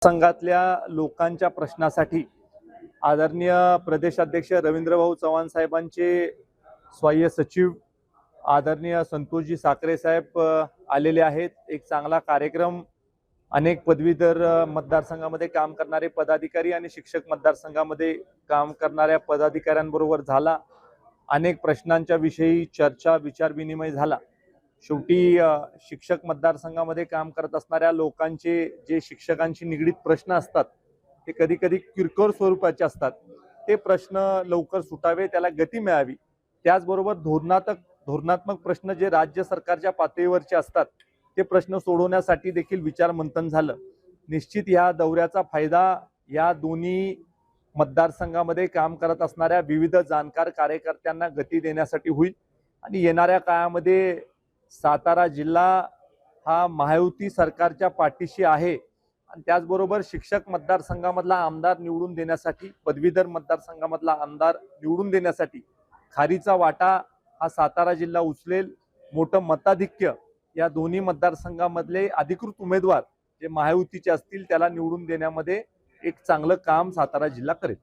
संघातल्या लोकांच्या प्रश्नासाठी आदरणीय प्रदेशाध्यक्ष रवींद्रभाऊ चव्हाण साहेबांचे सहाय्य सचिव आदरणीय संतोषजी साखरे साहेब आलेले आहेत। एक चांगला कार्यक्रम अनेक पदवीधर मतदारसंघामध्ये काम करणारे पदाधिकारी आणि शिक्षक मतदारसंघामध्ये काम करणाऱ्या पदाधिकाऱ्यांबरोबर झाला। अनेक प्रश्नांच्या विषयी चर्चा विचार विनिमय झाला। शेवटी शिक्षक मतदारसंघामध्ये काम करत असणाऱ्या लोकांचे जे शिक्षकांशी निगडीत प्रश्न असतात ते कधी कधी किरकोळ स्वरूपाचे असतात। ते प्रश्न लवकर सुटावे, त्याला गती मिळावी। त्याचबरोबर धोरणात्मक प्रश्न जे राज्य सरकारच्या पातळीवरचे असतात ते प्रश्न सोडवण्यासाठी देखील विचार मंथन झालं। निश्चित या दौऱ्याचा फायदा या दोन्ही मतदारसंघामध्ये काम करत असणाऱ्या विविध जाणकार कार्यकर्त्यांना गती देण्यासाठी होईल आणि येणाऱ्या काळामध्ये सातारा जिल्हा हा महायुती सरकारच्या पाठीशी आहे आणि त्याचबरोबर शिक्षक मतदारसंघामधला आमदार निवडून देण्यासाठी, पदवीधर मतदारसंघामधला आमदार निवडून देण्यासाठी खारीचा वाटा हा सातारा जिल्हा उचलेल। मोठं मताधिक्य या दोन्ही मतदारसंघामधले अधिकृत उमेदवार जे महायुतीचे असतील त्याला निवडून देण्यामध्ये एक चांगलं काम सातारा जिल्हा करेल।